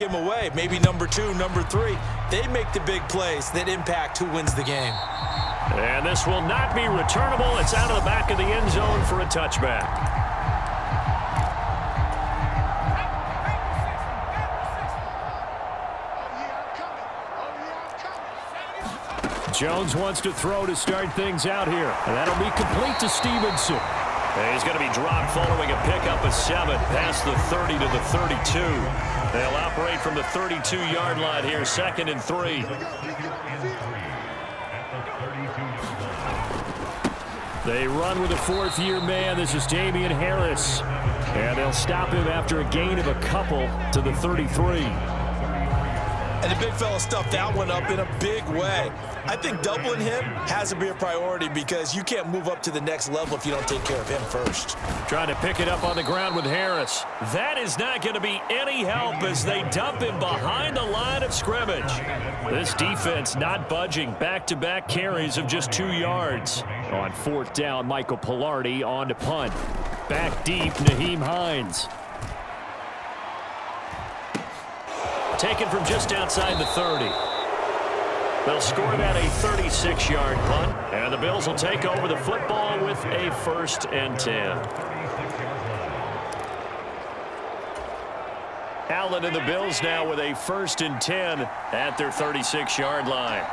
him away, maybe number 2, number 3. They make the big plays that impact who wins the game. And this will not be returnable. It's out of the back of the end zone for a touchback. Jones wants to throw to start things out here. And that'll be complete to Stevenson. And he's going to be dropped following a pickup of 7 past the 30 to the 32. They'll operate from the 32-yard line here, 2nd and 3. They run with a 4th-year man. This is Damian Harris. And they'll stop him after a gain of a couple to the 33. And the big fella stuffed that one up in a big way. I think doubling him has to be a priority because you can't move up to the next level if you don't take care of him first. Trying to pick it up on the ground with Harris. That is not going to be any help as they dump him behind the line of scrimmage. This defense not budging. Back-to-back carries of just 2 yards. On 4th down, Michael Pilardi on to punt. Back deep, Nyheim Hines. Taken from just outside the 30. They'll score that a 36-yard punt, and the Bills will take over the football with a 1st and 10. Allen and the Bills now with a 1st and 10 at their 36-yard line.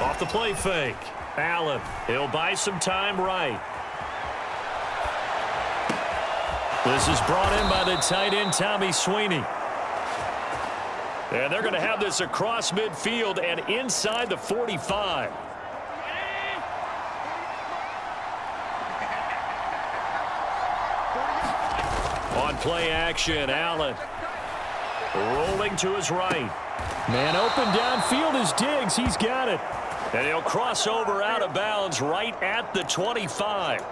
Off the play fake. Allen, he'll buy some time right. This is brought in by the tight end, Tommy Sweeney. And they're going to have this across midfield and inside the 45. On play action, Allen. Rolling to his right. Man open downfield is Diggs. He's got it. And he'll cross over out of bounds right at the 25.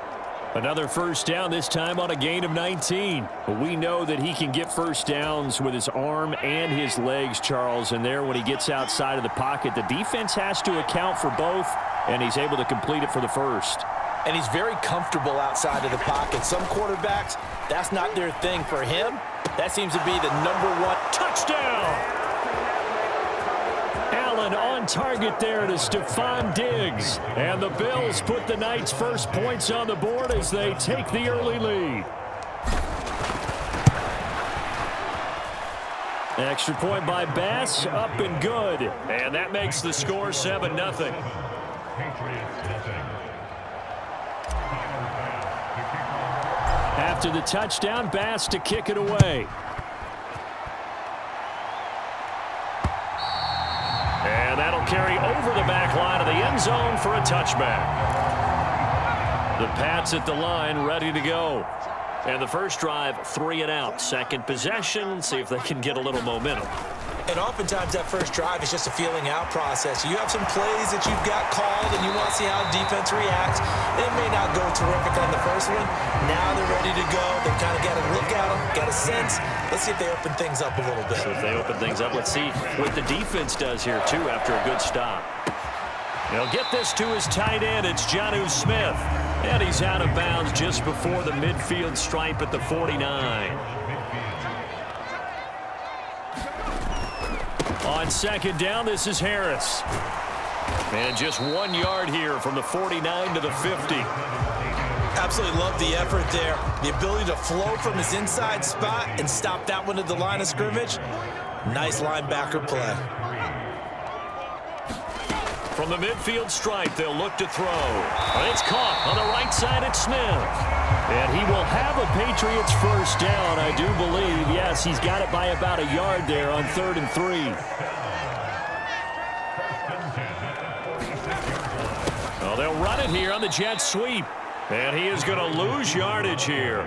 Another 1st down, this time on a gain of 19. But we know that he can get 1st downs with his arm and his legs, Charles. And there when he gets outside of the pocket, the defense has to account for both, and he's able to complete it for the 1st. And he's very comfortable outside of the pocket. Some quarterbacks, that's not their thing. For him, that seems to be the #1 touchdown. Allen on target there to Stephon Diggs. And the Bills put the Knights' first points on the board as they take the early lead. Extra point by Bass, up and good. And that makes the score 7-0. After the touchdown, Bass to kick it away. And that'll carry over the back line of the end zone for a touchback. The Pats at the line, ready to go. And the first drive, 3 and out. Second possession, see if they can get a little momentum. And oftentimes that first drive is just a feeling out process. You have some plays that you've got called and you want to see how defense reacts. It may not go terrific on the first one. Now they're ready to go. They've kind of got a look at them, got a sense. Let's see if they open things up a little bit. So if they open things up, let's see what the defense does here too after a good stop. They'll get this to his tight end. It's Jonnu Smith. And he's out of bounds just before the midfield stripe at the 49. On 2nd down, this is Harris. And just 1 yard here from the 49 to the 50. Absolutely love the effort there. The ability to flow from his inside spot and stop that one at the line of scrimmage. Nice linebacker play. From the midfield stripe, they'll look to throw. And it's caught on the right side at Smith. And he will have a Patriots 1st down, I do believe. Yes, he's got it by about a yard there on 3rd and 3. Well, they'll run it here on the jet sweep. And he is going to lose yardage here.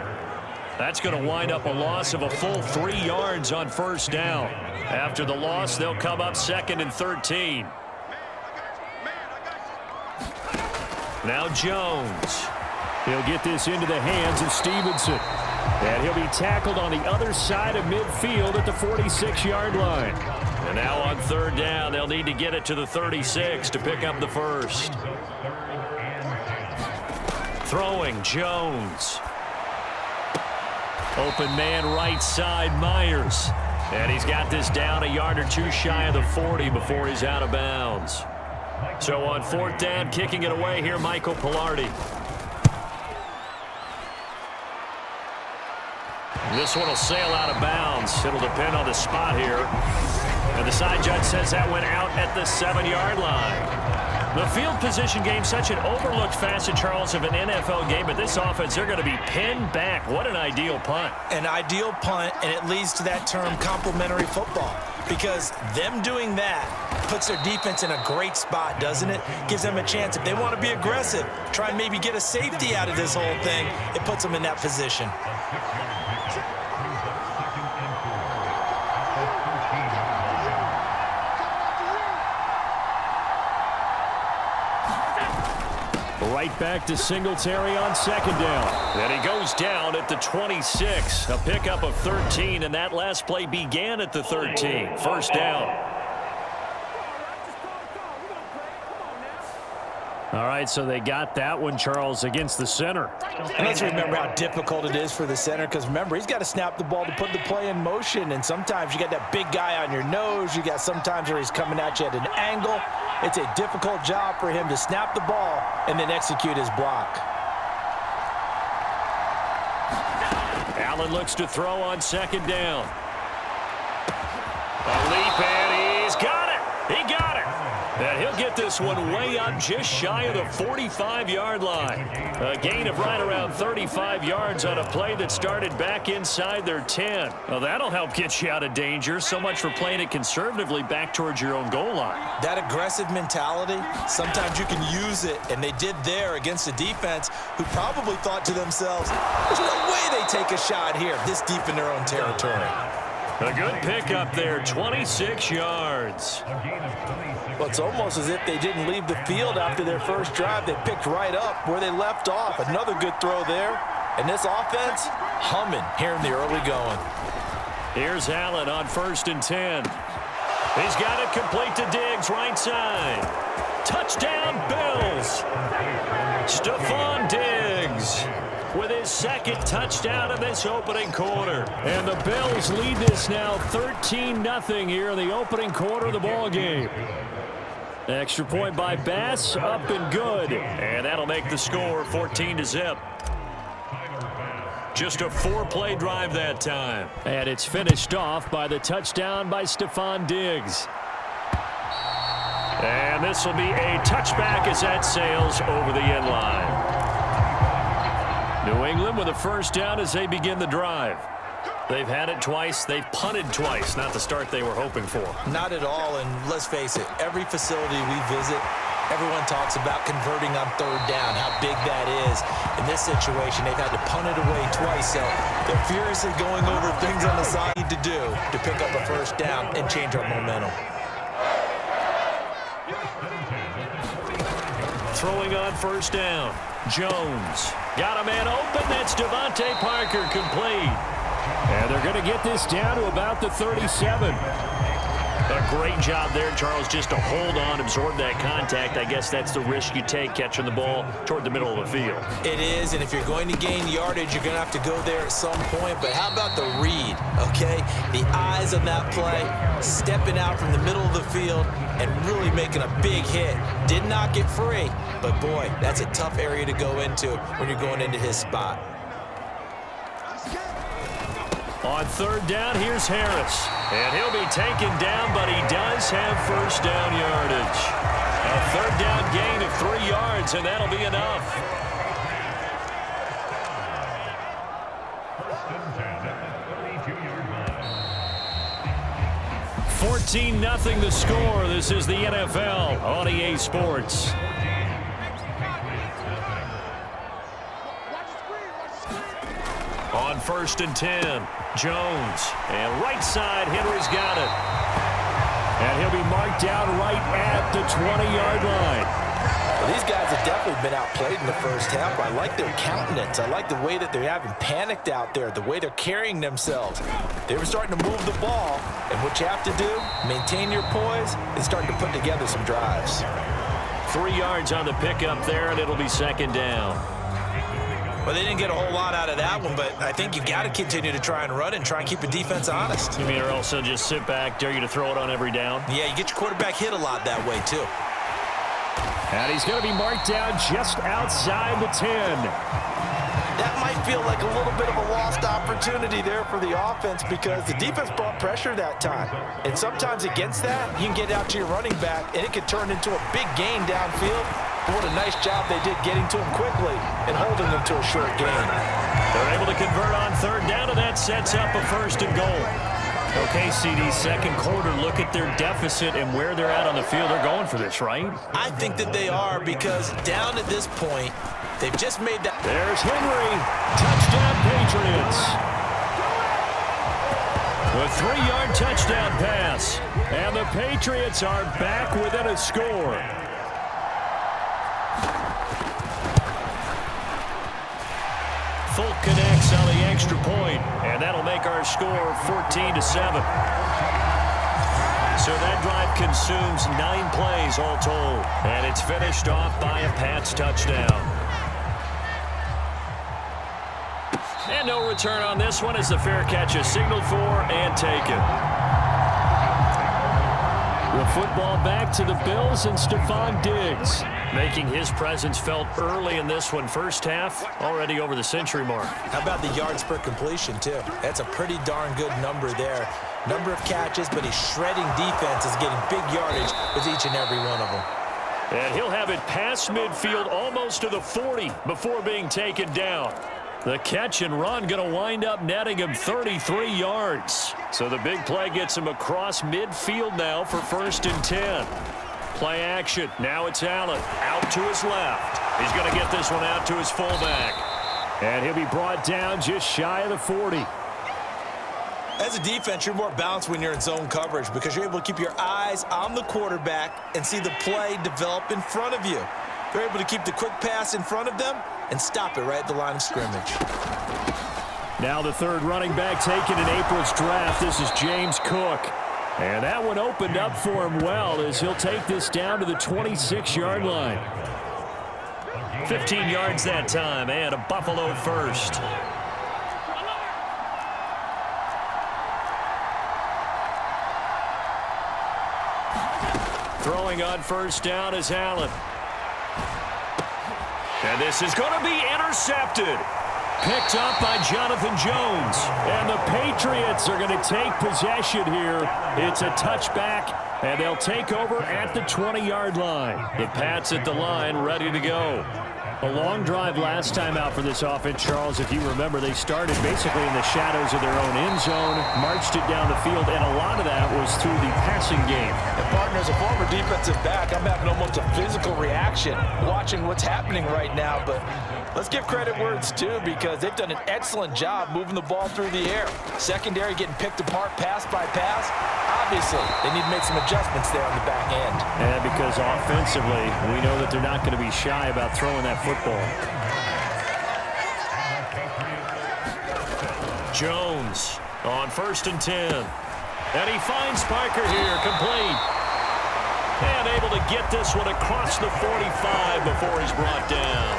That's going to wind up a loss of a full 3 yards on 1st down. After the loss, they'll come up 2nd and 13. Now Jones. He'll get this into the hands of Stevenson. And he'll be tackled on the other side of midfield at the 46-yard line. And now on 3rd down, they'll need to get it to the 36 to pick up the 1st. Throwing, Jones. Open man right side, Myers. And he's got this down a yard or two shy of the 40 before he's out of bounds. So on 4th down, kicking it away here, Michael Pilardi. This one will sail out of bounds. It'll depend on the spot here. And the side judge says that went out at the 7-yard line. The field position game, such an overlooked facet, Charles, of an NFL game. But this offense, they're going to be pinned back. What an ideal punt. An ideal punt, and it leads to that term complementary football. Because them doing that puts their defense in a great spot, doesn't it? Gives them a chance. If they want to be aggressive, try and maybe get a safety out of this whole thing, it puts them in that position. Right back to Singletary on 2nd down. And he goes down at the 26. A pickup of 13, and that last play began at the 13. 1st down. All right, so they got that one, Charles, against the center. And let's remember how difficult it is for the center, because remember, he's got to snap the ball to put the play in motion, and sometimes you got that big guy on your nose. You got sometimes where he's coming at you at an angle. It's a difficult job for him to snap the ball and then execute his block. Allen looks to throw on 2nd down. A leap, and he's got it. He got it. And he'll get this one way up just shy of the 45-yard line. A gain of right around 35 yards on a play that started back inside their 10. Well, that'll help get you out of danger. So much for playing it conservatively back towards your own goal line. That aggressive mentality, sometimes you can use it, and they did there against a defense who probably thought to themselves, there's no way they take a shot here, this deep in their own territory. A good pickup there, 26 yards. Well, it's almost as if they didn't leave the field after their first drive. They picked right up where they left off. Another good throw there. And this offense, humming here in the early going. Here's Allen on 1st and 10. He's got it complete to Diggs, right side. Touchdown, Bills. Stephon Diggs with his 2nd touchdown of this opening quarter. And the Bills lead this now 13-0 here in the opening quarter of the ball game. Extra point by Bass, up and good. And that'll make the score 14-0. Just a 4-play drive that time. And it's finished off by the touchdown by Stephon Diggs. And this will be a touchback as that sails over the end line. New England with a 1st down as they begin the drive. They've had it twice. They've punted twice. Not the start they were hoping for. Not at all, and let's face it, every facility we visit, everyone talks about converting on 3rd down, how big that is. In this situation, they've had to punt it away twice, so they're furiously going over things on the side to do to pick up a 1st down and change our momentum. Throwing on 1st down. Jones got a man open. That's Devontae Parker, complete. And they're going to get this down to about the 37. A great job there, Charles, just to hold on, absorb that contact. I guess that's the risk you take catching the ball toward the middle of the field. It is, and if you're going to gain yardage, you're going to have to go there at some point. But how about the read, okay? The eyes on that play, stepping out from the middle of the field and really making a big hit. Did not get free, but boy, that's a tough area to go into when you're going into his spot. On 3rd down, here's Harris. And he'll be taken down, but he does have 1st down yardage. A 3rd down gain of 3 yards, and that'll be enough. 14-0 the score. This is the NFL on EA Sports. On 1st and 10, Jones. And right side, Henry's got it. And he'll be marked down right at the 20-yard line. Well, these guys have definitely been outplayed in the first half. I like their countenance. I like the way that they're having panicked out there, the way they're carrying themselves. They were starting to move the ball, and what you have to do, maintain your poise, and start to put together some drives. 3 yards on the pickup there, and it'll be 2nd down. Well, they didn't get a whole lot out of that one, but I think you've got to continue to try and run and try and keep the defense honest. You mean, or else they'll just sit back, dare you to throw it on every down? Yeah, you get your quarterback hit a lot that way, too. And he's going to be marked down just outside the 10. That might feel like a little bit of a lost opportunity there for the offense because the defense brought pressure that time. And sometimes against that, you can get out to your running back, and it could turn into a big gain downfield. But what a nice job they did getting to him quickly and holding him to a short gain. They're able to convert on third down, and that sets up a 1st and goal. Okay, CD, second quarter, look at their deficit and where they're at on the field. They're going for this, right? I think that they are because down at this point, they've just made that. There's Henry. Touchdown, Patriots. A 3-yard touchdown pass. And the Patriots are back within a score. Folk connects on the extra point, and that'll make our score 14-7. So that drive consumes 9 plays all told, and it's finished off by a Pats touchdown. And no return on this one as the fair catch is signaled for and taken. The football back to the Bills and Stephon Diggs making his presence felt early in this one. First half, already over the century mark. How about the yards per completion, too? That's a pretty darn good number there. Number of catches, but he's shredding defense, is getting big yardage with each and every one of them. And he'll have it past midfield almost to the 40 before being taken down. The catch and run going to wind up netting him 33 yards. So the big play gets him across midfield now for 1st and 10. Play action. Now it's Allen out to his left. He's going to get this one out to his fullback. And he'll be brought down just shy of the 40. As a defense, you're more balanced when you're in zone coverage because you're able to keep your eyes on the quarterback and see the play develop in front of you. They're able to keep the quick pass in front of them and stop it right at the line of scrimmage. Now the third running back taken in April's draft. This is James Cook. And that one opened up for him well as he'll take this down to the 26-yard line. 15 yards that time and a Buffalo first. Throwing on first down is Allen. And this is going to be intercepted. Picked up by Jonathan Jones. And the Patriots are going to take possession here. It's a touchback, and they'll take over at the 20-yard line. The Pats at the line, ready to go. A long drive last time out for this offense, Charles. If you remember, they started basically in the shadows of their own end zone, marched it down the field, and a lot of that was through the passing game. And partner, as a former defensive back, I'm having almost a physical reaction watching what's happening right now. But let's give credit where it's due because they've done an excellent job moving the ball through the air. Secondary getting picked apart pass by pass. Obviously, they need to make some adjustments there on the back end. And because offensively, we know that they're not going to be shy about throwing that football. Jones on 1st and 10. And he finds Parker here, complete. And able to get this one across the 45 before he's brought down.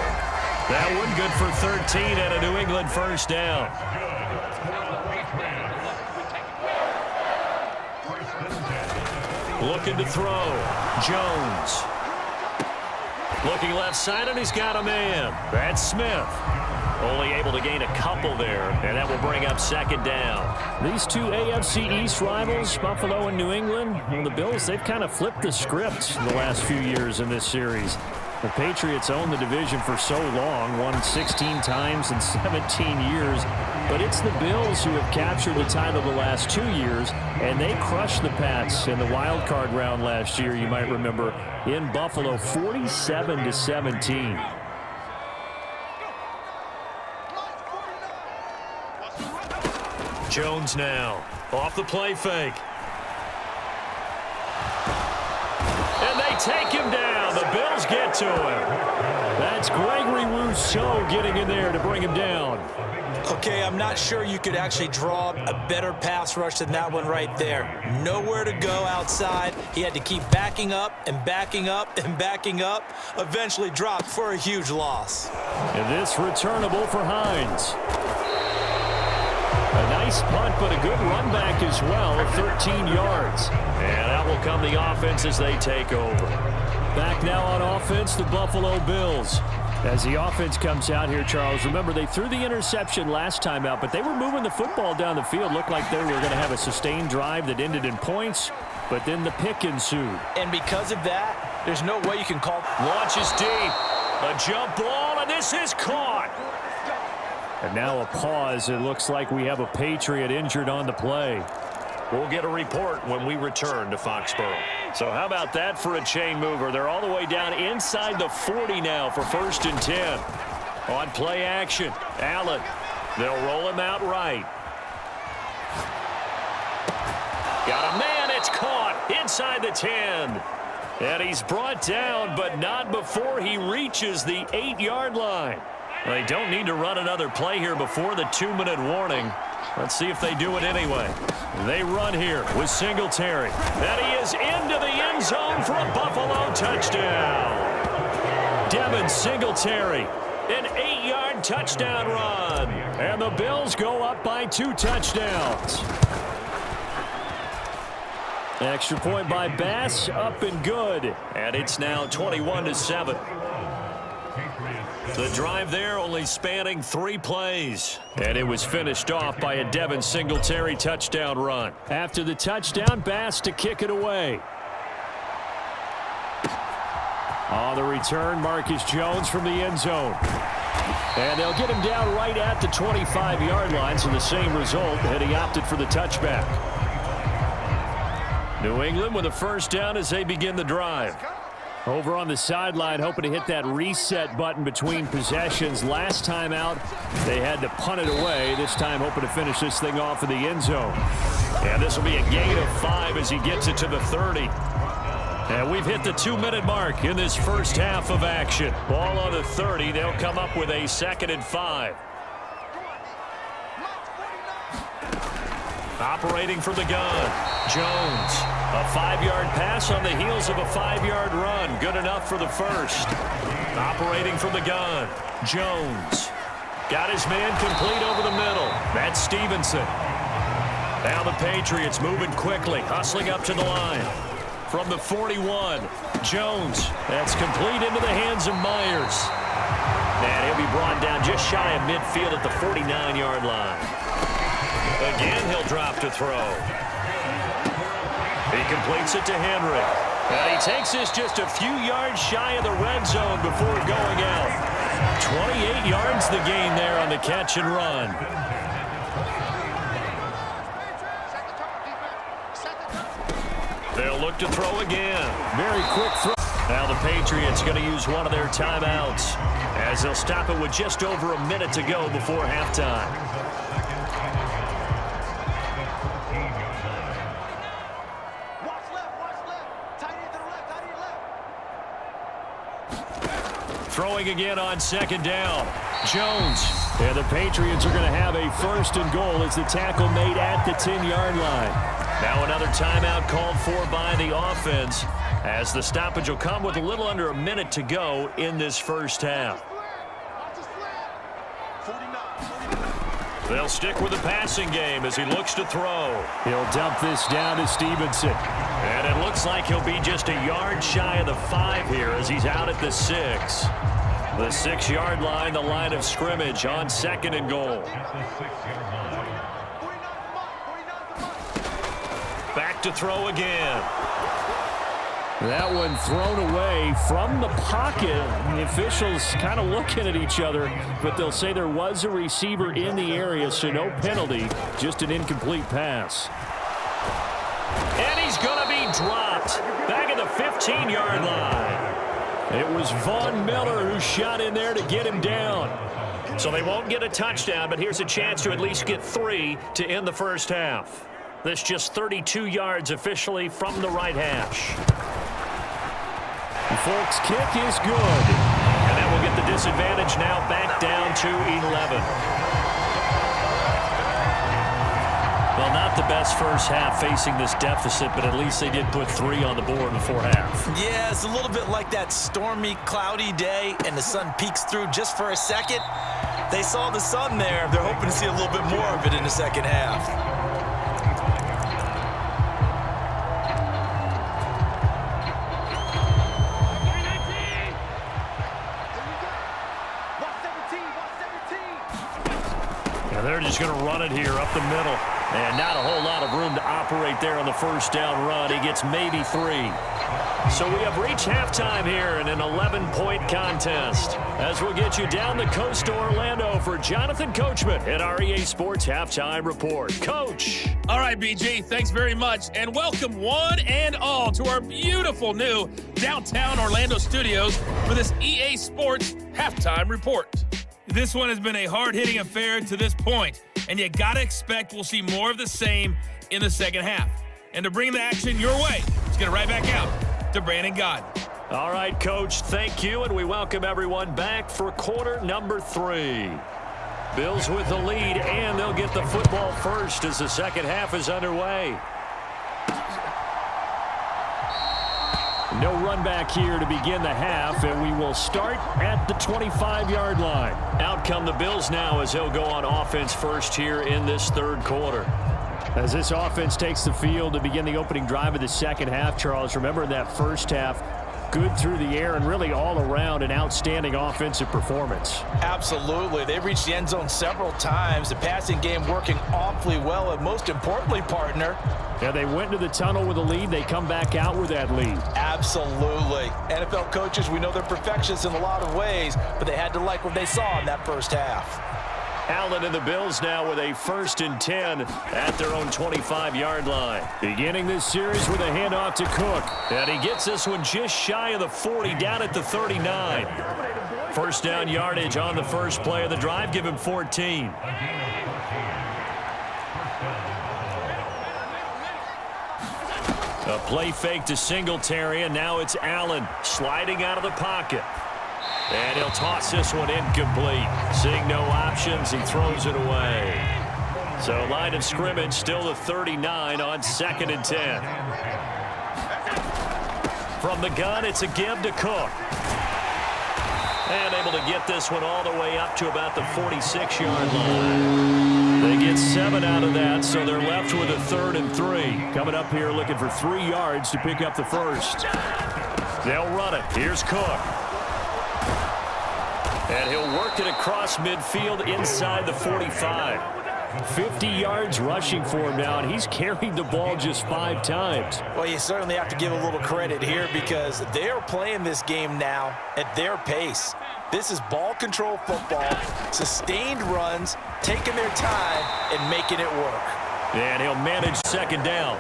That one good for 13 and a New England first down. Looking to throw. Jones. Looking left side, and he's got a man. That's Smith. Only able to gain a couple there, and that will bring up 2nd down. These two AFC East rivals, Buffalo and New England, and the Bills, they've kind of flipped the script in the last few years in this series. The Patriots owned the division for so long, won 16 times in 17 years. But it's the Bills who have captured the title the last 2 years, and they crushed the Pats in the wild card round last year, you might remember, in Buffalo, 47-17. Jones now, off the play fake. And they take him down. The Bills does get to him. That's Gregory Rousseau getting in there to bring him down. Okay, I'm not sure you could actually draw a better pass rush than that one right there. Nowhere to go outside. He had to keep backing up and backing up and backing up. Eventually dropped for a huge loss. And this returnable for Hines. A nice punt, but a good run back as well, 13 yards. And out will come the offense as they take over. Back now on offense, the Buffalo Bills. As the offense comes out here, Charles, remember they threw the interception last time out, but they were moving the football down the field. Looked like they were going to have a sustained drive that ended in points, but then the pick ensued. And because of that, there's no way you can call. Launches deep. A jump ball, and this is caught. And now a pause. It looks like we have a Patriot injured on the play. We'll get a report when we return to Foxborough. So how about that for a chain mover? They're all the way down inside the 40 now for 1st and 10. On play action, Allen. They'll roll him out right. Got a man, it's caught inside the 10. And he's brought down, but not before he reaches the 8-yard line. They don't need to run another play here before the 2-minute warning. Let's see if they do it anyway. They run here with Singletary. And he is into the end zone for a Buffalo touchdown. Devin Singletary, an 8-yard touchdown run. And the Bills go up by 2 touchdowns. Extra point by Bass, up and good. And it's now 21-7. The drive there only spanning 3 plays. And it was finished off by a Devin Singletary touchdown run. After the touchdown, Bass to kick it away. On the return, Marcus Jones from the end zone. And they'll get him down right at the 25-yard line, so the same result, and he opted for the touchback. New England with a 1st down as they begin the drive. Over on the sideline, hoping to hit that reset button between possessions. Last time out, they had to punt it away. This time, hoping to finish this thing off in the end zone. And this will be a gain of 5 as he gets it to the 30. And we've hit the 2-minute mark in this first half of action. Ball on the 30. They'll come up with a 2nd and 5. Operating from the gun, Jones. A 5-yard pass on the heels of a 5-yard run. Good enough for the 1st. Operating from the gun, Jones. Got his man complete over the middle. That's Stevenson. Now the Patriots moving quickly, hustling up to the line. From the 41, Jones. That's complete into the hands of Myers. And he'll be brought down just shy of midfield at the 49-yard line. Again, he'll drop to throw. He completes it to Henry. And he takes this just a few yards shy of the red zone before going out. 28 yards the gain there on the catch and run. They'll look to throw again. Very quick throw. Now the Patriots going to use one of their timeouts as they'll stop it with just over a minute to go before halftime. Throwing again on 2nd down. Jones. And the Patriots are going to have a 1st and goal as the tackle made at the 10-yard line. Now another timeout called for by the offense as the stoppage will come with a little under a minute to go in this first half. They'll stick with the passing game as he looks to throw. He'll dump this down to Stevenson. And it looks like he'll be just a yard shy of the 5 here as he's out at the 6. The 6-yard line, the line of scrimmage on 2nd and goal. Back to throw again. That one thrown away from the pocket. The officials kind of looking at each other, but they'll say there was a receiver in the area, so no penalty, just an incomplete pass. And he's going to be dropped back at the 15-yard line. It was Von Miller who shot in there to get him down. So they won't get a touchdown, but here's a chance to at least get 3 to end the first half. This just 32 yards officially from the right hash. Folk's kick is good. And that will get the disadvantage now back down to 11. Well, not the best first half facing this deficit, but at least they did put 3 on the board before half. Yeah, it's a little bit like that stormy, cloudy day, and the sun peeks through just for a second. They saw the sun there. They're hoping to see a little bit more of it in the second half. They're just going to run it here up the middle. And not a whole lot of room to operate there on the first down run. He gets maybe 3. So we have reached halftime here in an 11-point contest. As we'll get you down the coast to Orlando for Jonathan Coachman at our EA Sports Halftime Report. Coach. All right, BG, thanks very much. And welcome one and all to our beautiful new downtown Orlando studios for this EA Sports Halftime Report. This one has been a hard-hitting affair to this point, and you got to expect we'll see more of the same in the second half. And to bring the action your way, let's get it right back out to Brandon Gott. All right, Coach, thank you, and we welcome everyone back for quarter number 3. Bills with the lead, and they'll get the football first as the second half is underway. No run back here to begin the half, and we will start at the 25-yard line. Out come the Bills now as they'll go on offense first here in this third quarter. As this offense takes the field to begin the opening drive of the second half, Charles, remember in that first half, good through the air and really all around an outstanding offensive performance. Absolutely. They've reached the end zone several times. The passing game working awfully well, and most importantly, partner, yeah, they went to the tunnel with a lead. They come back out with that lead. Absolutely. NFL coaches, we know they're perfectionists in a lot of ways, but they had to like what they saw in that first half. Allen and the Bills now with a 1st and 10 at their own 25-yard line. Beginning this series with a handoff to Cook. And he gets this one just shy of the 40, down at the 39. First down yardage on the first play of the drive. Give him 14. A play fake to Singletary, and now it's Allen sliding out of the pocket. And he'll toss this one incomplete. Seeing no options, he throws it away. So line of scrimmage still the 39 on 2nd and 10. From the gun, it's a give to Cook. And able to get this one all the way up to about the 46-yard line. They get 7 out of that, so they're left with a 3rd and 3. Coming up here looking for 3 yards to pick up the first. They'll run it. Here's Cook. And he'll work it across midfield inside the 45. 50 yards rushing for him now, and he's carried the ball just 5 times. Well, you certainly have to give a little credit here because they're playing this game now at their pace. This is ball control football, sustained runs, taking their time and making it work. And he'll manage 2nd down.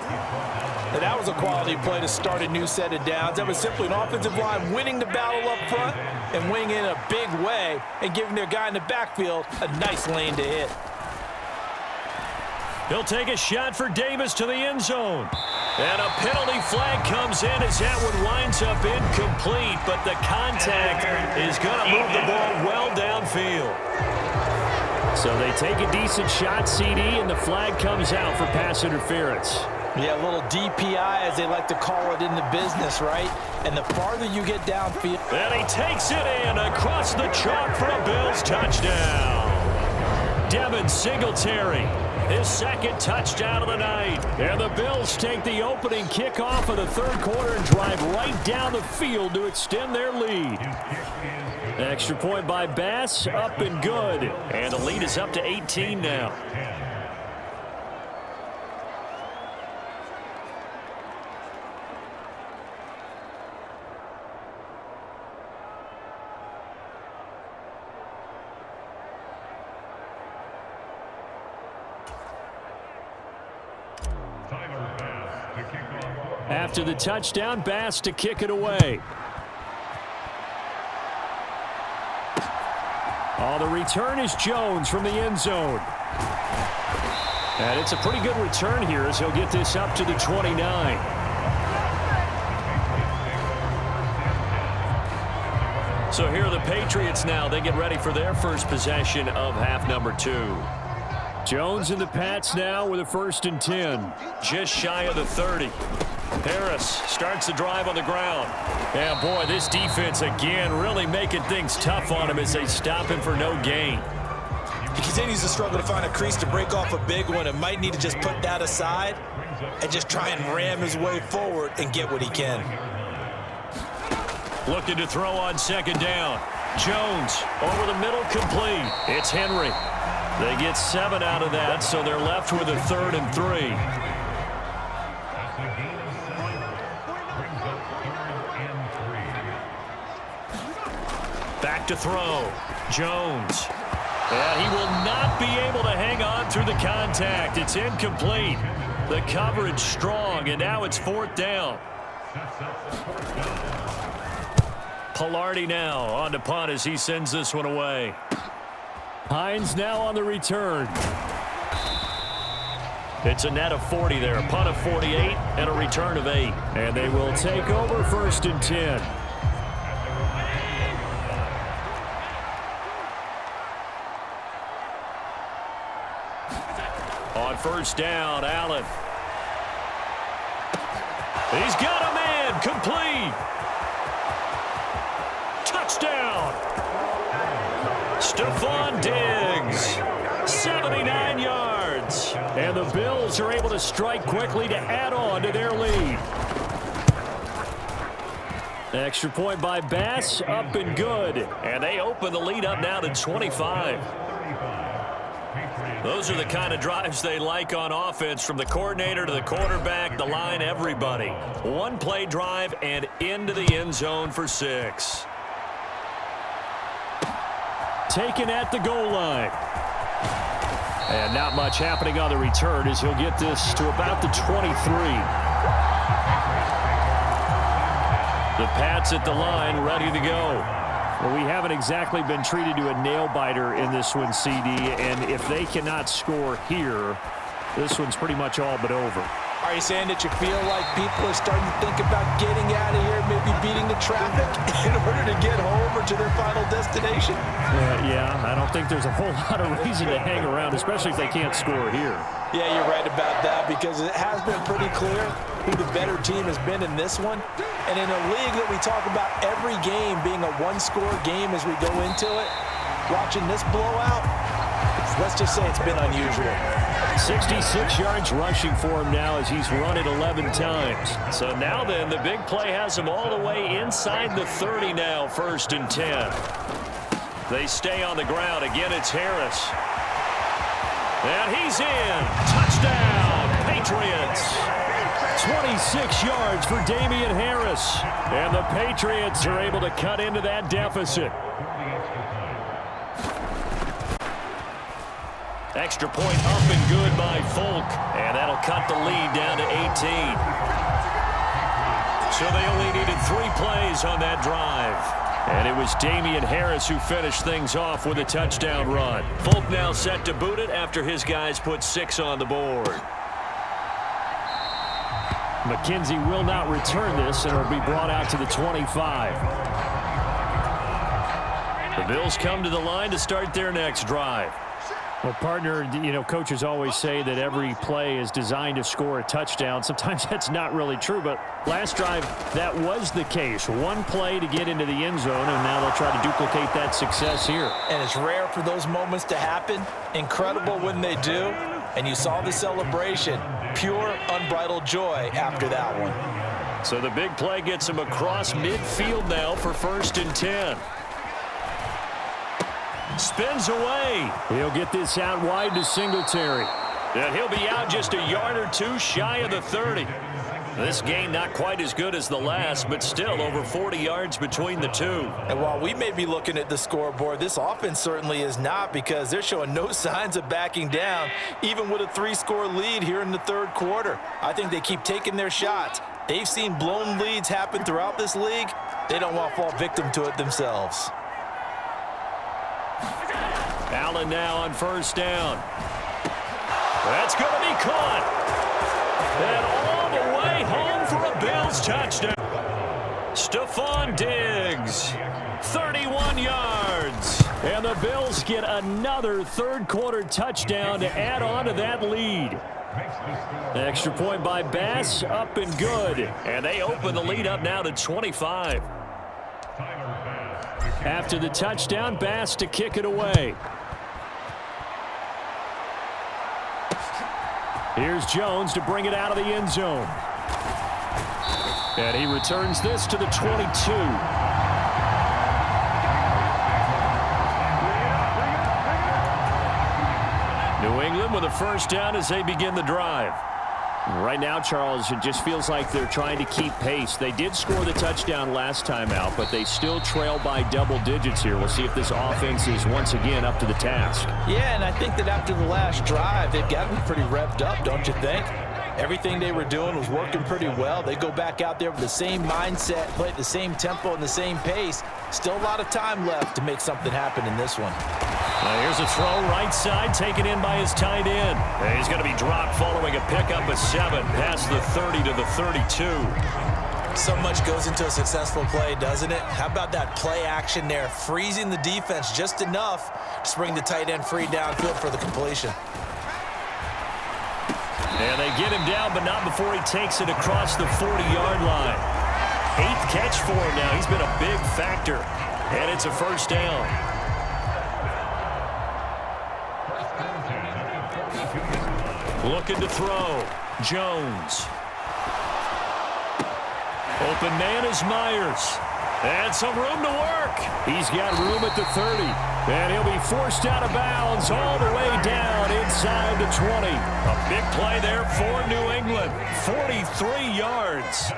And that was a quality play to start a new set of downs. That was simply an offensive line winning the battle up front and winning in a big way and giving their guy in the backfield a nice lane to hit. He'll take a shot for Davis to the end zone. And a penalty flag comes in as that one winds up incomplete, but the contact is going to move the ball well downfield. So they take a decent shot, CD, and the flag comes out for pass interference. Yeah, a little DPI, as they like to call it in the business, right? And the farther you get downfield. And he takes it in across the chalk for a Bills touchdown. Devin Singletary, his 2nd touchdown of the night. And the Bills take the opening kickoff of the 3rd quarter and drive right down the field to extend their lead. Extra point by Bass, up and good. And the lead is up to 18 now. After the touchdown, Bass to kick it away. Oh, the return is Jones from the end zone. And it's a pretty good return here as he'll get this up to the 29. So here are the Patriots now. They get ready for their first possession of half number 2. Jones and the Pats now with a 1st and 10. Just shy of the 30. Harris starts the drive on the ground. Yeah, boy, this defense again really making things tough on him as they stop him for no gain. He continues to struggle to find a crease to break off a big one and might need to just put that aside and just try and ram his way forward and get what he can. Looking to throw on 2nd down. Jones over the middle, complete. It's Henry. They get 7 out of that, so they're left with a 3rd and 3. Back to throw. Jones. And he will not be able to hang on through the contact. It's incomplete. The coverage strong, and now it's 4th down. Pilardi now on to punt as he sends this one away. Hines now on the return. It's a net of 40 there. Punt of 48 and a return of 8. And they will take over 1st and 10. On 1st down, Allen. He's got a man, complete. Touchdown. Stephon Diggs, 79 yards. And the Bills are able to strike quickly to add on to their lead. Extra point by Bass, up and good. And they open the lead up now to 25. Those are the kind of drives they like on offense, from the coordinator to the quarterback, the line, everybody. One play drive and into the end zone for 6. Taken at the goal line. And not much happening on the return as he'll get this to about the 23. The Pats at the line, ready to go. Well, we haven't exactly been treated to a nail-biter in this one, CD, and if they cannot score here, this one's pretty much all but over. Are you saying that you feel like people are starting to think about getting out of here, maybe beating the traffic in order to get home or to their final destination? Yeah, I don't think there's a whole lot of reason to hang around, especially if they can't score here. Yeah, you're right about that, because it has been pretty clear who the better team has been in this one. And in a league that we talk about every game being a one-score game as we go into it, watching this blowout, let's just say it's been unusual. 66 yards rushing for him now as he's run it 11 times. So now then, the big play has him all the way inside the 30 now, 1st and 10. They stay on the ground. Again, it's Harris. And he's in. Touchdown, Patriots. 26 yards for Damian Harris. And the Patriots are able to cut into that deficit. Extra point up and good by Folk. And that'll cut the lead down to 18. So they only needed 3 plays on that drive. And it was Damian Harris who finished things off with a touchdown run. Folk now set to boot it after his guys put 6 on the board. McKenzie will not return this, and it'll be brought out to the 25. The Bills come to the line to start their next drive. Well, partner, you know, coaches always say that every play is designed to score a touchdown. Sometimes that's not really true, but last drive, that was the case. One play to get into the end zone, and now they'll try to duplicate that success here. And it's rare for those moments to happen. Incredible when they do. And you saw the celebration. Pure, unbridled joy after that one. So the big play gets him across midfield now for 1st and 10. Spins away. He'll get this out wide to Singletary. And he'll be out just a yard or 2 shy of the 30. This game not quite as good as the last, but still over 40 yards between the two. And while we may be looking at the scoreboard, this offense certainly is not, because they're showing no signs of backing down, even with a 3-score lead here in the 3rd quarter. I think they keep taking their shots. They've seen blown leads happen throughout this league. They don't want to fall victim to it themselves. Allen now on 1st down. That's going to be caught. And all the way home for a Bills touchdown. Stephon Diggs, 31 yards. And the Bills get another third-quarter touchdown to add on to that lead. Extra point by Bass, up and good. And they open the lead up now to 25. After the touchdown, Bass to kick it away. Here's Jones to bring it out of the end zone. And he returns this to the 22. New England with a first down as they begin the drive. Right now, Charles, it just feels like they're trying to keep pace. They did score the touchdown last time out, but they still trail by double digits here. We'll see if this offense is once again up to the task. Yeah, and I think that after the last drive, they've got to be pretty revved up, don't you think? Everything they were doing was working pretty well. They go back out there with the same mindset, play at the same tempo and the same pace. Still a lot of time left to make something happen in this one. Now here's a throw right side, taken in by his tight end. And he's going to be dropped following a pickup of 7 past the 30 to the 32. So much goes into a successful play, doesn't it? How about that play action there, freezing the defense just enough to bring the tight end free downfield for the completion. And they get him down, but not before he takes it across the 40-yard line. 8th catch for him now. He's been a big factor. And it's a first down. Looking to throw. Jones. Open man is Myers. And some room to work. He's got room at the 30. And he'll be forced out of bounds all the way down inside the 20. A big play there for New England. 43 yards.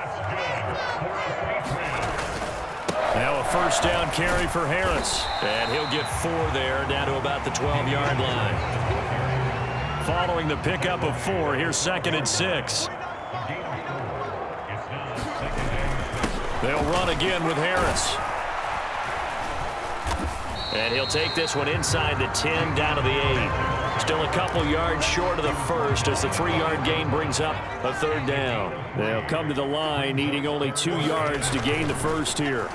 Now a first down carry for Harris. And he'll get 4 there, down to about the 12-yard line. Following the pickup of 4, here's 2nd and 6. They'll run again with Harris. And he'll take this one inside the 10, down to the 8. Still a couple yards short of the first as the 3-yard gain brings up a 3rd down. They'll come to the line needing only 2 yards to gain the first here.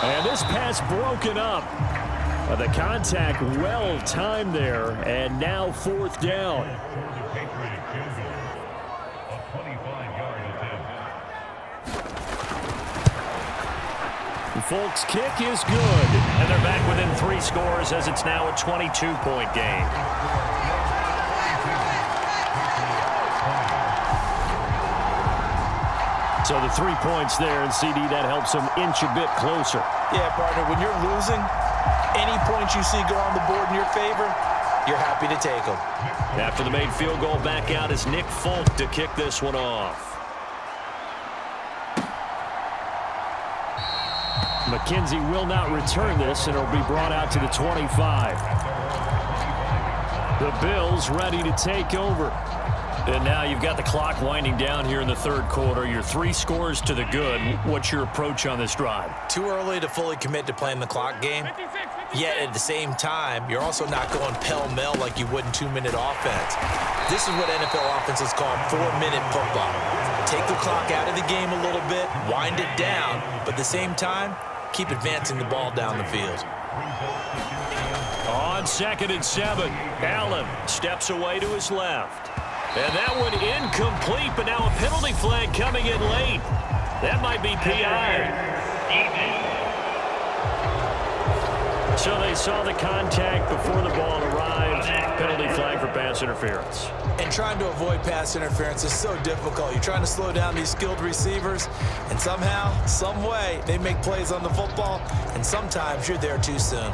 And this pass broken up. The contact well timed there, and now 4th down. Folks' kick is good. And they're back within 3 scores as it's now a 22-point game. So the 3 points there, and CD, that helps them inch a bit closer. Yeah, partner, when you're losing, any points you see go on the board in your favor, you're happy to take them. After the made field goal, back out is Nick Folk to kick this one off. McKenzie will not return this, and it'll be brought out to the 25. The Bills ready to take over. And now you've got the clock winding down here in the 3rd quarter. You're 3 scores to the good. What's your approach on this drive? Too early to fully commit to playing the clock game. Yet at the same time, you're also not going pell-mell like you would in 2-minute offense. This is what NFL offenses call 4-minute football. Take the clock out of the game a little bit, wind it down, but at the same time, keep advancing the ball down the field. On 2nd and 7, Allen steps away to his left. And that one incomplete, but now a penalty flag coming in late. That might be PI. So they saw the contact before the ball arrived. Penalty flag for pass interference. And trying to avoid pass interference is so difficult. You're trying to slow down these skilled receivers, and somehow, some way, they make plays on the football, and sometimes you're there too soon.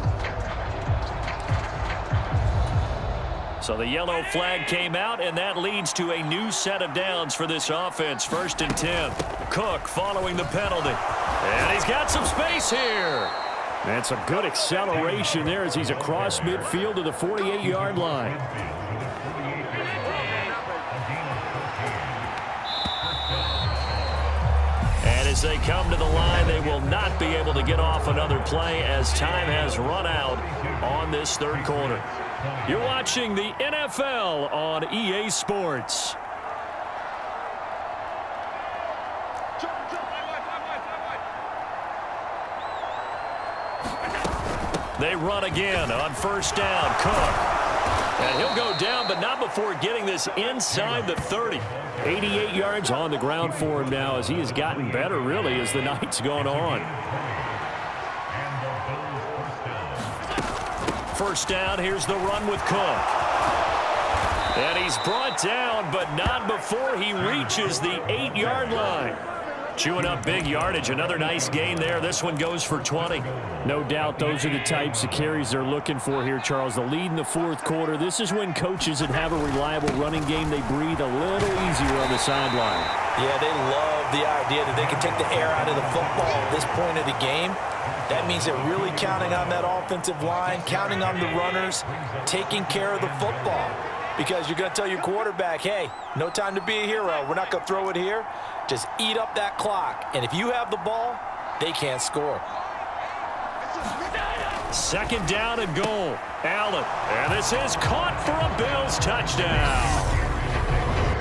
So the yellow flag came out, and that leads to a new set of downs for this offense. 1st and 10. Cook following the penalty. And he's got some space here. That's a good acceleration there as he's across midfield to the 48-yard line. And as they come to the line, they will not be able to get off another play as time has run out on this 3rd quarter. You're watching the NFL on EA Sports. They run again on first down. Cook. And he'll go down, but not before getting this inside the 30. 88 yards on the ground for him now as he has gotten better, really, as the night's gone on. First down, here's the run with Cook. And he's brought down, but not before he reaches the 8-yard line. Chewing up big yardage. Another nice gain there. This one goes for 20. No doubt those are the types of carries they're looking for here, Charles. The lead in the fourth quarter. This is when coaches that have a reliable running game, they breathe a little easier on the sideline. Yeah, they love the idea that they can take the air out of the football at this point of the game. That means they're really counting on that offensive line, counting on the runners, taking care of the football. Because you're going to tell your quarterback, hey, no time to be a hero. We're not going to throw it here. Just eat up that clock. And if you have the ball, they can't score. Second down and goal. Allen. And this is caught for a Bills touchdown.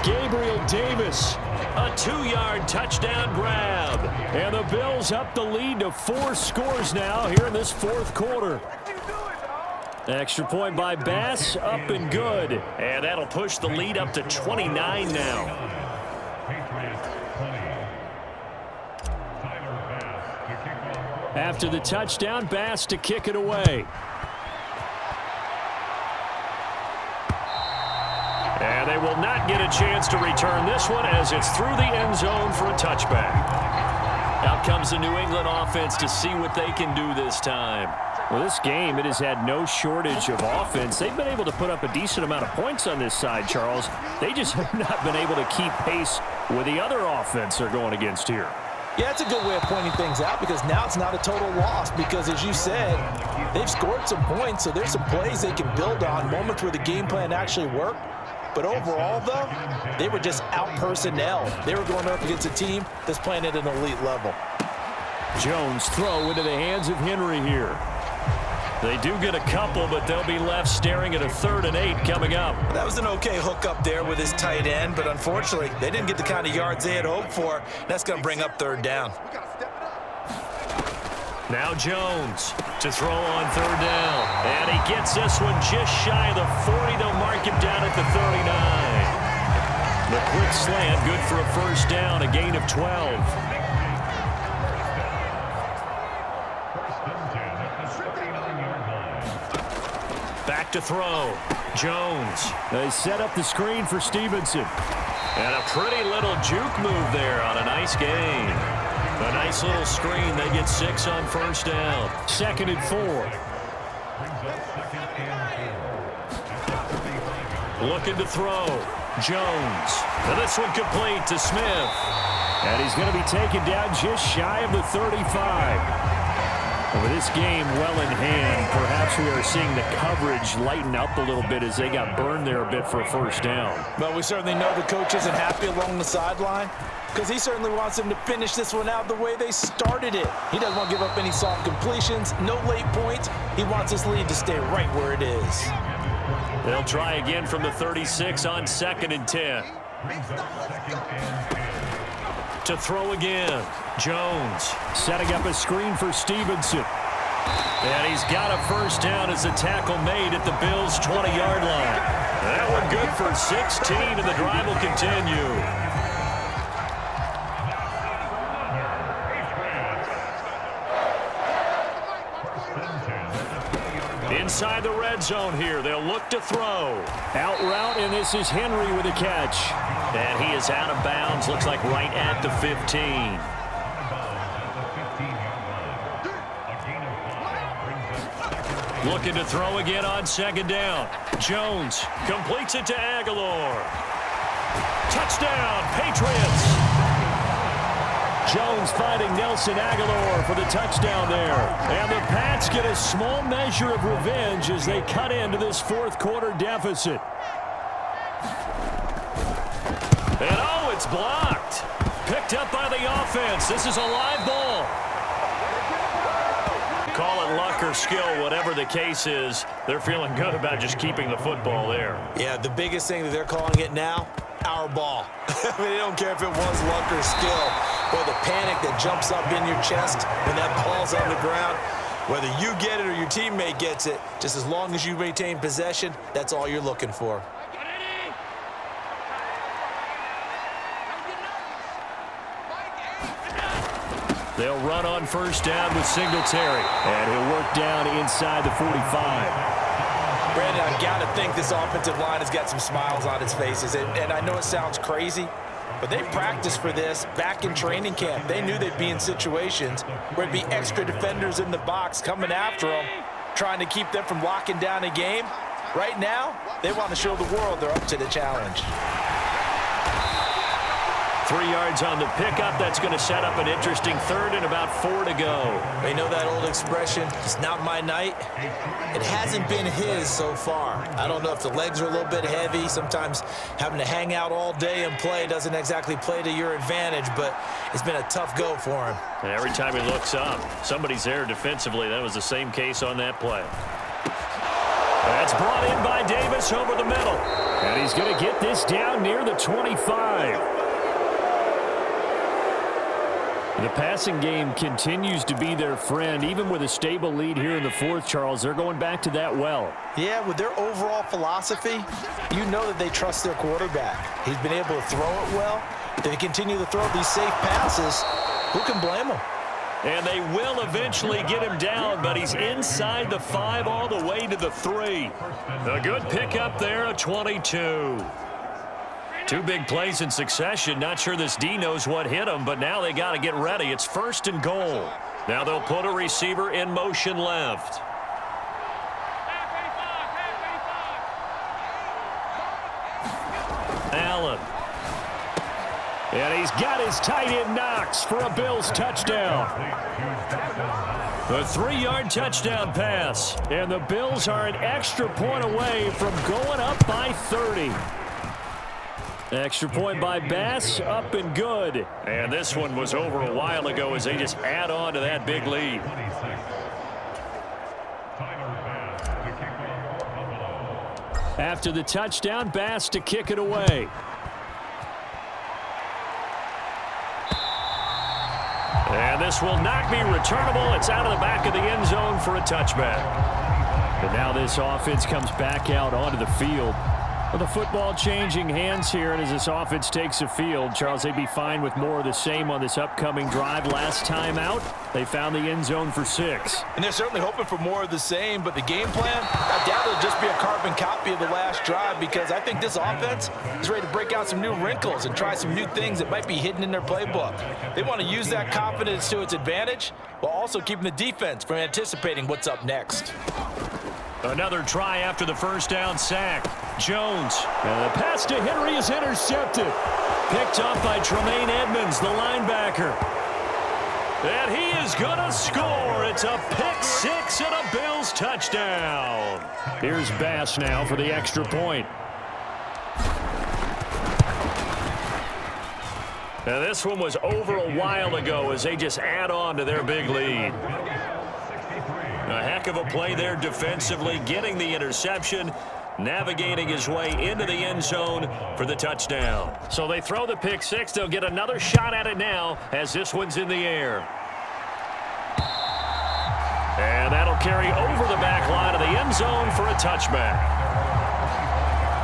Gabriel Davis. A 2-yard touchdown grab. And the Bills up the lead to 4 scores now here in this fourth quarter. Extra point by Bass, up and good. And that'll push the lead up to 29 now. After the touchdown, Bass to kick it away. And they will not get a chance to return this one as it's through the end zone for a touchback. Out comes the New England offense to see what they can do this time. Well, this game, it has had no shortage of offense. They've been able to put up a decent amount of points on this side, Charles. They just have not been able to keep pace with the other offense they're going against here. Yeah, it's a good way of pointing things out because now it's not a total loss because, as you said, they've scored some points, so there's some plays they can build on, moments where the game plan actually worked. But overall, though, they were just out-personnel. They were going up against a team that's playing at an elite level. Jones throw into the hands of Henry here. They do get a couple, but they'll be left staring at a 3rd and 8 coming up. That was an okay hook up there with his tight end, but unfortunately, they didn't get the kind of yards they had hoped for. That's going to bring up 3rd down. Now Jones to throw on 3rd down. And he gets this one just shy of the 40. They'll mark him down at the 39. The quick slant, good for a first down, a gain of 12. Back to throw. Jones. They set up the screen for Stevenson. And a pretty little juke move there on a nice gain. A nice little screen. They get 6 on first down. 2nd and 4. Looking to throw. Jones. And this one complete to Smith. And he's going to be taken down just shy of the 35. With this game well in hand, perhaps we are seeing the coverage lighten up a little bit as they got burned there a bit for a first down. Well, we certainly know the coach isn't happy along the sideline because he certainly wants them to finish this one out the way they started it. He doesn't want to give up any soft completions, no late points. He wants this lead to stay right where it is. They'll try again from the 36 on 2nd and 10. To throw again. Jones setting up a screen for Stevenson. And he's got a first down as the tackle made at the Bills' 20-yard line. That one good for 16, and the drive will continue. Inside the red zone here, they'll look to throw. Out route, and this is Henry with a catch. And he is out of bounds, looks like right at the 15. Looking to throw again on 2nd down. Jones completes it to Aguilar. Touchdown, Patriots. Jones finding Nelson Aguilar for the touchdown there. And the Pats get a small measure of revenge as they cut into this fourth quarter deficit. And oh, it's blocked. Picked up by the offense. This is a live ball. Call it luck or skill, whatever the case is. They're feeling good about just keeping the football there. Yeah, the biggest thing that they're calling it now, our ball. I mean, they don't care if it was luck or skill. Or the panic that jumps up in your chest when that ball's on the ground. Whether you get it or your teammate gets it, just as long as you maintain possession, that's all you're looking for. They'll run on first down with Singletary, and he'll work down inside the 45. Brandon, I've got to think this offensive line has got some smiles on its faces, and I know it sounds crazy, but they practiced for this back in training camp. They knew they'd be in situations where it'd be extra defenders in the box coming after them, trying to keep them from locking down a game. Right now, they want to show the world they're up to the challenge. 3 yards on the pickup. That's going to set up an interesting third and about 4 to go. You know that old expression, it's not my night? It hasn't been his so far. I don't know if the legs are a little bit heavy. Sometimes having to hang out all day and play doesn't exactly play to your advantage, but it's been a tough go for him. And every time he looks up, somebody's there defensively. That was the same case on that play. That's brought in by Davis over the middle. And he's going to get this down near the 25. The passing game continues to be their friend. Even with a stable lead here in the fourth, Charles, they're going back to that well. Yeah, with their overall philosophy, you know that they trust their quarterback. He's been able to throw it well. They continue to throw these safe passes. Who can blame them? And they will eventually get him down, but he's inside the 5 all the way to the 3. A good pickup there, a 22. 2 big plays in succession. Not sure this D knows what hit him, but now they got to get ready. It's 1st and goal. Now they'll put a receiver in motion left. Allen. And he's got his tight end Knox for a Bills touchdown. A 3-yard touchdown pass. And the Bills are an extra point away from going up by 30. Extra point by Bass, up and good. And this one was over a while ago as they just add on to that big lead. After the touchdown, Bass to kick it away. And this will not be returnable. It's out of the back of the end zone for a touchback. And now this offense comes back out onto the field. Well, the football changing hands here, and as this offense takes the field, Charles, they'd be fine with more of the same on this upcoming drive. Last time out, they found the end zone for 6. And they're certainly hoping for more of the same, but the game plan, I doubt it'll just be a carbon copy of the last drive, because I think this offense is ready to break out some new wrinkles and try some new things that might be hidden in their playbook. They want to use that confidence to its advantage while also keeping the defense from anticipating what's up next. Another try after the first down sack. Jones. And the pass to Henry is intercepted. Picked off by Tremaine Edmonds, the linebacker. And he is going to score. It's a pick 6 and a Bills touchdown. Here's Bass now for the extra point. Now this one was over a while ago as they just add on to their big lead. A heck of a play there defensively, getting the interception, navigating his way into the end zone for the touchdown. So they throw the pick 6. They'll get another shot at it now as this one's in the air. And that'll carry over the back line of the end zone for a touchback.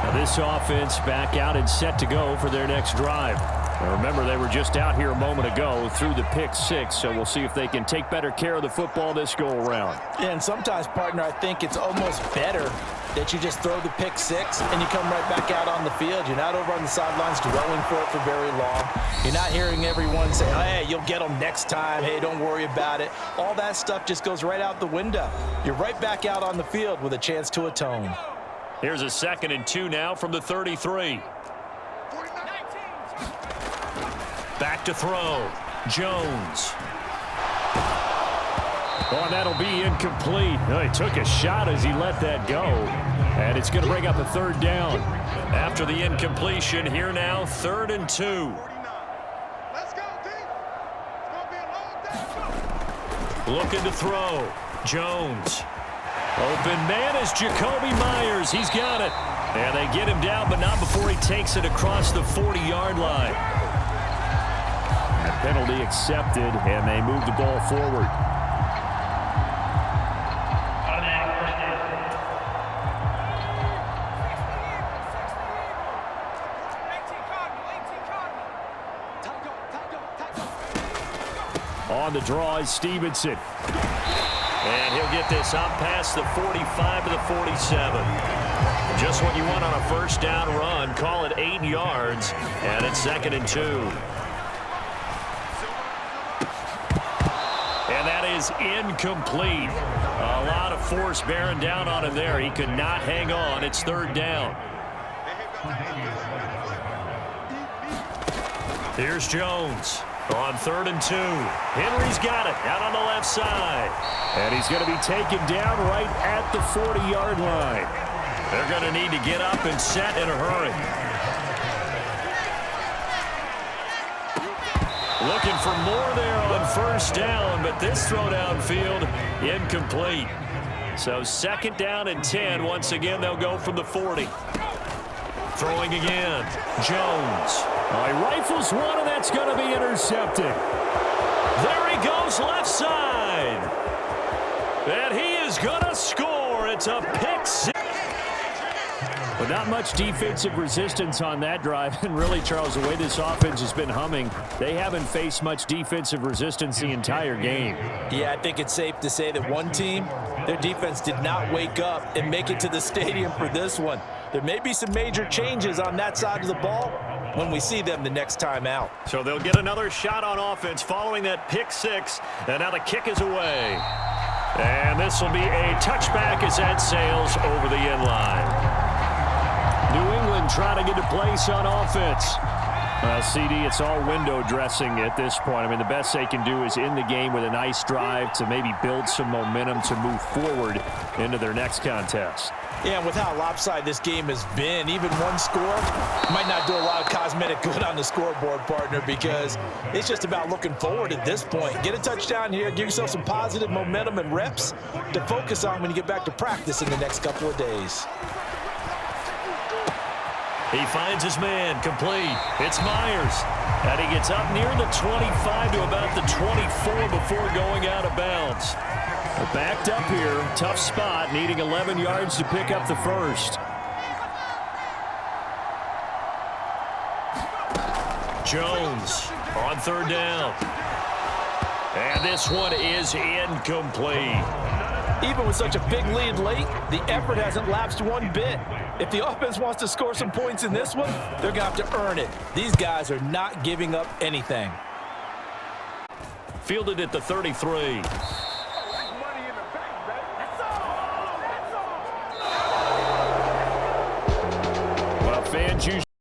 Now this offense back out and set to go for their next drive. Now remember, they were just out here a moment ago through the pick 6, so we'll see if they can take better care of the football this go-around. Yeah, and sometimes, partner, I think it's almost better that you just throw the pick 6 and you come right back out on the field. You're not over on the sidelines dwelling for it for very long. You're not hearing everyone say, hey, you'll get them next time. Hey, don't worry about it. All that stuff just goes right out the window. You're right back out on the field with a chance to atone. Here's a 2nd and 2 now from the 33. Back to throw. Jones. Oh, that'll be incomplete. Oh, he took a shot as he let that go. And it's going to bring up a 3rd down. After the incompletion, here now, 3rd and 2. Let's go, team. It's going to be a long day. Looking to throw. Jones. Open man is Jacoby Myers. He's got it. And they get him down, but not before he takes it across the 40-yard line. Penalty accepted, and they move the ball forward. On the draw is Stevenson. And he'll get this up past the 45 to the 47. Just what you want on a first down run. Call it 8 yards, and it's 2nd and 2. And that is incomplete. A lot of force bearing down on him there. He could not hang on. It's 3rd down. Here's Jones on 3rd and 2. Henry's got it out on the left side. And he's going to be taken down right at the 40-yard line. They're going to need to get up and set in a hurry. Looking for more there on first down, but this throw downfield incomplete. So 2nd down and 10. Once again, they'll go from the 40. Throwing again. Jones. He rifles one, and that's going to be intercepted. There he goes left side. And he is going to score. It's a pick six. But not much defensive resistance on that drive. And really, Charles, the way this offense has been humming, they haven't faced much defensive resistance the entire game. Yeah, I think it's safe to say that one team, their defense did not wake up and make it to the stadium for this one. There may be some major changes on that side of the ball when we see them the next time out. So they'll get another shot on offense following that pick six. And now the kick is away. And this will be a touchback as that sails over the end line. New England trying to get a place on offense. CD, it's all window dressing at this point. I mean, the best they can do is in the game with a nice drive to maybe build some momentum to move forward into their next contest. Yeah, and with how lopsided this game has been, even one score might not do a lot of cosmetic good on the scoreboard, partner, because it's just about looking forward at this point. Get a touchdown here, give yourself some positive momentum and reps to focus on when you get back to practice in the next couple of days. He finds his man, complete. It's Myers. And he gets up near the 25 to about the 24 before going out of bounds. But backed up here, tough spot, needing 11 yards to pick up the first. Jones on 3rd down. And this one is incomplete. Even with such a big lead late, the effort hasn't lapsed one bit. If the offense wants to score some points in this one, they're going to have to earn it. These guys are not giving up anything. Fielded at the 33. Well, fans usually